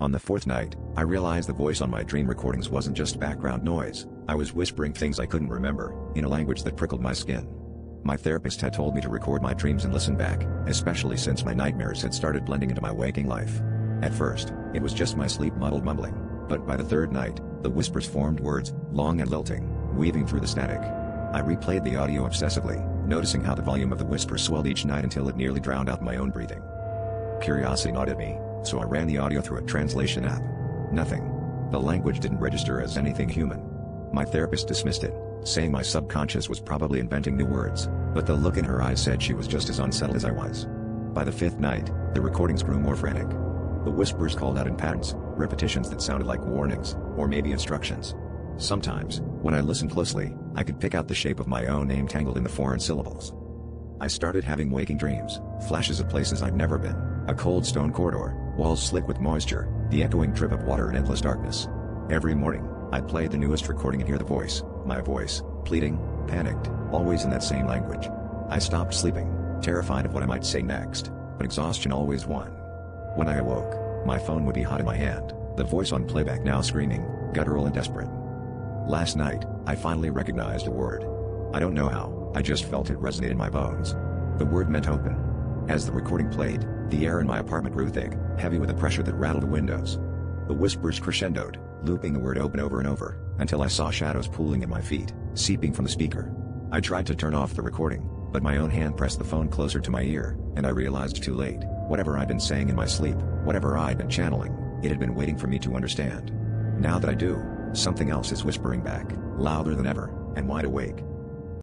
On the fourth night, I realized the voice on my dream recordings wasn't just background noise. I was whispering things I couldn't remember, in a language that prickled my skin. My therapist had told me to record my dreams and listen back, especially since my nightmares had started blending into my waking life. At first, it was just my sleep-muddled mumbling, but by the third night, the whispers formed words, long and lilting, weaving through the static. I replayed the audio obsessively, noticing how the volume of the whisper swelled each night until it nearly drowned out my own breathing. Curiosity gnawed at me, so I ran the audio through a translation app. Nothing. The language didn't register as anything human. My therapist dismissed it, saying my subconscious was probably inventing new words, but the look in her eyes said she was just as unsettled as I was. By the fifth night, the recordings grew more frantic. The whispers called out in patterns, repetitions that sounded like warnings, or maybe instructions. Sometimes, when I listened closely, I could pick out the shape of my own name tangled in the foreign syllables. I started having waking dreams, flashes of places I'd never been, a cold stone corridor, walls slick with moisture, the echoing drip of water in endless darkness. Every morning, I'd play the newest recording and hear the voice, my voice, pleading, panicked, always in that same language. I stopped sleeping, terrified of what I might say next, but exhaustion always won. When I awoke, my phone would be hot in my hand, the voice on playback now screaming, guttural and desperate. Last night, I finally recognized a word. I don't know how, I just felt it resonate in my bones. The word meant open. As the recording played, the air in my apartment grew thick, heavy with a pressure that rattled the windows. The whispers crescendoed, looping the word open over and over, until I saw shadows pooling at my feet, seeping from the speaker. I tried to turn off the recording, but my own hand pressed the phone closer to my ear, and I realized too late, whatever I'd been saying in my sleep, whatever I'd been channeling, it had been waiting for me to understand. Now that I do, something else is whispering back, louder than ever, and wide awake.